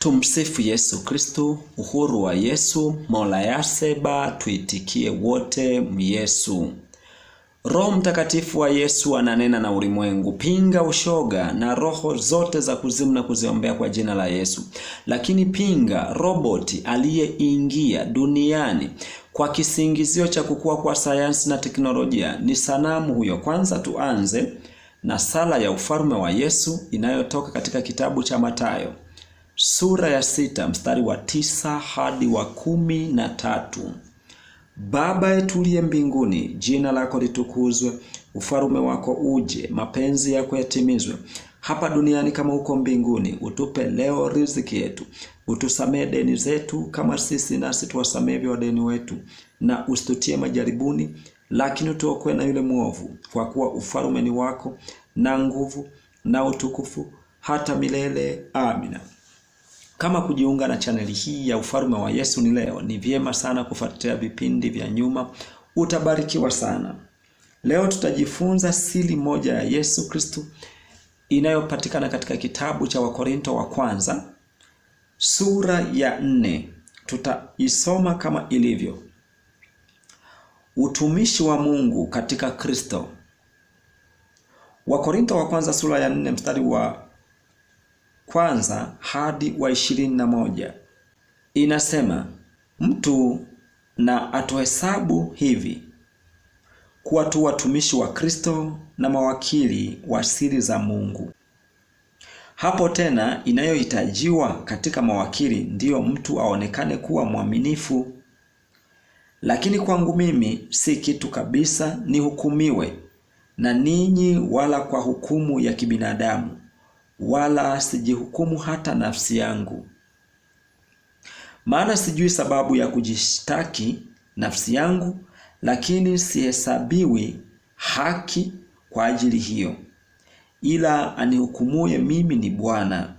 Tumsifu Yesu Kristu. Uhuru wa Yesu. Mola yaseba tuitikie wote myesu. Roho Mtakatifu wa Yesu ananena na ulimwengu, pinga ushoga na roho zote za kuzimu na kuziombea kwa jina la Yesu. Lakini pinga roboti aliyeingia duniani kwa kisingizio cha kukua kwa sayansi na teknolojia. Ni sanamu huyo. Kwanza tuanze na sala ya ufalme wa Yesu inayotoka katika kitabu cha Mathayo sura ya 6 mstari wa 9 hadi wa 13. Baba yetu uliye mbinguni, jina lako litukuzwe, ufalme wako uje, mapenzi yako yatimizwe hapa duniani kama huko mbinguni. Utupe leo riziki yetu, utusamee deni zetu kama sisi nasi tuwasamee wadeni wetu, na usitutie majaribuni, lakini utuokoe na yule mwovu, kwa kuwa ufalme ni wako na nguvu na utukufu hata milele. Amina. Kama kujiunga na chaneli hii ya ufalme wa Yesu ni leo, ni vyema sana kufuatilia vipindi vya nyuma, utabarikiwa sana. Leo tutajifunza siri moja ya Yesu Kristu inayopatikana katika kitabu cha Wakorinto wa kwanza sura ya 4. Tutaisoma kama ilivyo. Utumishi wa Mungu katika Kristo. Wakorinto wa kwanza sura ya 4 mstari wa kwanza hadi wa 21. Inasema, mtu na atuhesabu hivi kuwa tu watumishi wa Kristo na mawakili wa siri za Mungu. Hapo tena inayohitajiwa katika mawakili ndiyo mtu aonekane kuwa mwaminifu. Lakini kwangu mimi si kitu kabisa nihukumiwe na ninyi, wala kwa hukumu ya kibinadamu, wala sijihukumu hata nafsi yangu. Maana sijui sababu ya kujishtaki nafsi yangu, lakini sihesabiwi haki kwa ajili hiyo, ila anihukumuye mimi ni Bwana.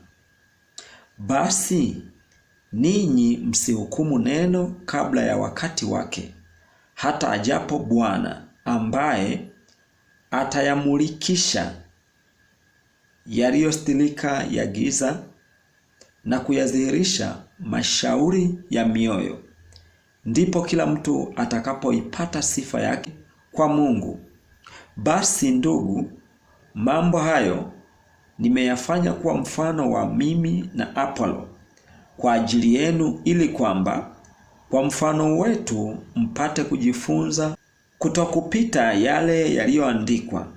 Basi ninyi msihukumu neno kabla ya wakati wake, hata ajapo Bwana, ambaye atayamulikisha yaliyostirika ya giza na kuyadhihirisha mashauri ya mioyo. Ndipo kila mtu atakapoipata sifa yake kwa Mungu. Basi ndugu, mambo hayo nimeyafanya kuwa mfano wa mimi na Apolo kwa ajili yenu, ili kwamba kwa mfano wetu mpate kujifunza kutokupita yale yaliyoandikwa,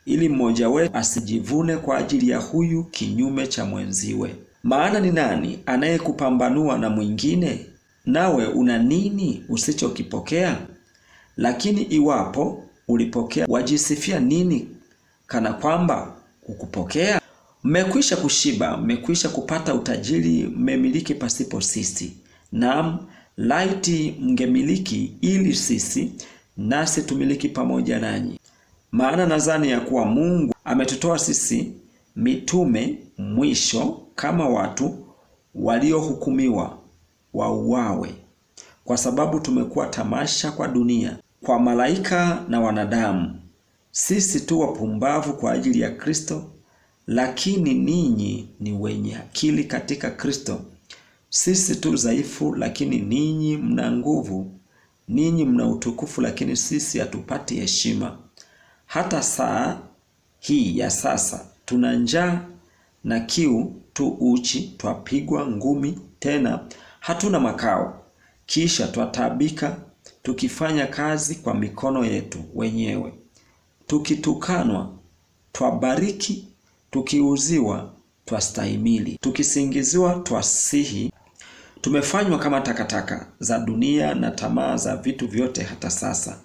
ili mmoja wetu asijivune kwa ajili ya huyu kinyume cha mwenziwe. Maana ni nani anayekupambanua na mwingine? Nawe una nini usichokipokea? Lakini iwapo ulipokea, wajisifia nini kana kwamba ukupokea? Mmekwisha kushiba, mmekwisha kupata utajiri, mmemiliki pasipo sisi. Naam, laiti mngemiliki ili sisi nasi tumiliki pamoja nanyi. Maana nadhani ya kuwa Mungu ametutoa sisi mitume mwisho kama watu waliohukumiwa wauawe, kwa sababu tumekuwa tamasha kwa dunia, kwa malaika na wanadamu. Sisi tu wapumbavu kwa ajili ya Kristo, lakini ninyi ni wenye akili katika Kristo. Sisi tu dhaifu, lakini ninyi mna nguvu. Ninyi mna utukufu, lakini sisi hatupati heshima. Hata saa hii ya sasa tuna njaa na kiu, tu uchi, twapigwa ngumi, tena hatuna makao. Kisha twataabika tukifanya kazi kwa mikono yetu wenyewe. Tukitukanwa twabariki, tukiuziwa twastahimili, tukisingiziwa twasihi. Tumefanywa kama takataka za dunia na tamaa za vitu vyote hata sasa.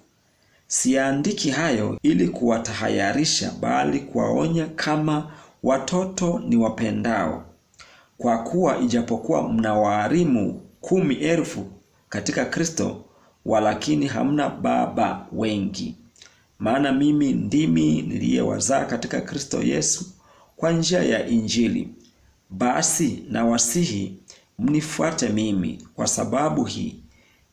Siandiki hayo ili kuwatahayarisha, bali kuwaonya kama watoto ni wapendao. Kwa kuwa ijapokuwa mna walimu 10,000 katika Kristo, walakini hamna baba wengi. Maana mimi ndimi niliyewazaa katika Kristo Yesu kwa njia ya Injili. Basi nawasihi mnifuate mimi. Kwa sababu hii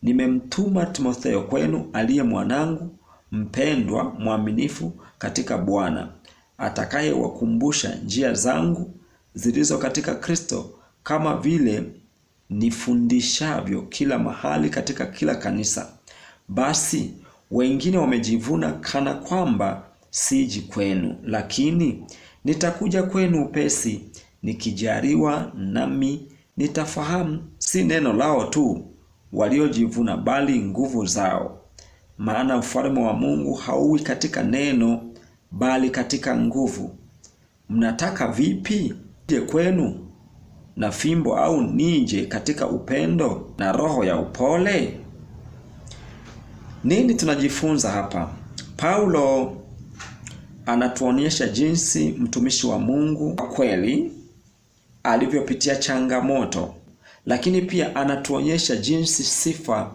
nimemtuma Timotheo kwenu, aliye mwanangu mpendwa, mwaminifu katika Bwana, atakayewakumbusha njia zangu zilizo katika Kristo, kama vile nifundishavyo kila mahali katika kila kanisa. Basi wengine wamejivuna kana kwamba siji kwenu, lakini nitakuja kwenu upesi, nikijaliwa, nami nitafahamu si neno lao tu waliojivuna, bali nguvu zao. Maana ufalme wa Mungu hauwi katika neno, bali katika nguvu. Mnataka vipi? Je, kwenu na fimbo, au nije katika upendo na roho ya upole? Nini tunajifunza hapa? Paulo anatuonyesha jinsi mtumishi wa Mungu kwa kweli alivyopitia changamoto, lakini pia anatuonyesha jinsi sifa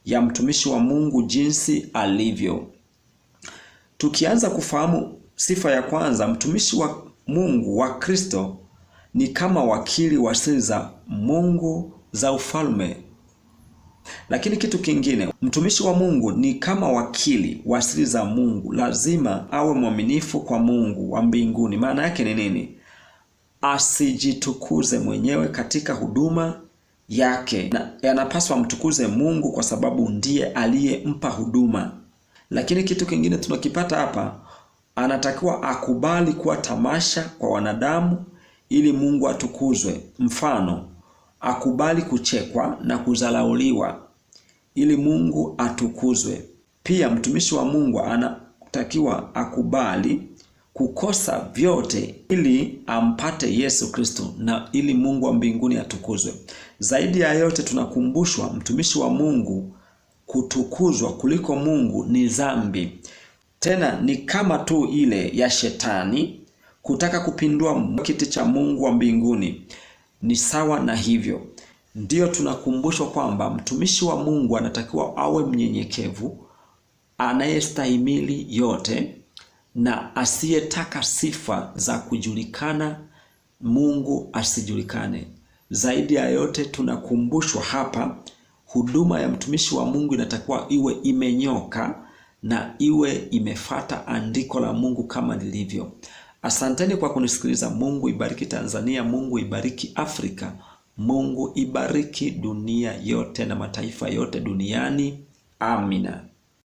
ya mtumishi wa Mungu jinsi alivyo. Tukianza kufahamu sifa ya kwanza, mtumishi wa Mungu wa Kristo ni kama wakili wa siri za Mungu za ufalme. Lakini kitu kingine, mtumishi wa Mungu ni kama wakili wa siri za Mungu. Lazima awe mwaminifu kwa Mungu wa mbinguni. Maana yake ni nini? Asijitukuze mwenyewe katika huduma yake, na anapaswa mtukuze Mungu kwa sababu ndiye aliyempa huduma. Lakini kitu kingine tunakipata hapa, anatakiwa akubali kuwa tamasha kwa wanadamu ili Mungu atukuzwe. Mfano, akubali kuchekwa na kudharauliwa ili Mungu atukuzwe. Pia mtumishi wa Mungu anatakiwa akubali kukosa vyote ili ampate Yesu Kristo na ili Mungu wa mbinguni atukuzwe. Zaidi ya yote tunakumbushwa mtumishi wa Mungu kutukuzwa kuliko Mungu ni dhambi. Tena ni kama tu ile ya shetani kutaka kupindua kiti cha Mungu wa mbinguni. Ni sawa na hivyo. Ndiyo tunakumbushwa kwamba mtumishi wa Mungu anatakiwa awe mnyenyekevu, anayestahimili yote na asiyetaka sifa za kujulikana, Mungu asijulikane. Zaidi ya yote tunakumbushwa hapa, huduma ya mtumishi wa Mungu inatakiwa iwe imenyoka na iwe imefata andiko la Mungu kama lilivyo. Asanteni kwa kunisikiliza. Mungu ibariki Tanzania, Mungu ibariki Afrika, Mungu ibariki dunia yote na mataifa yote duniani. Amina.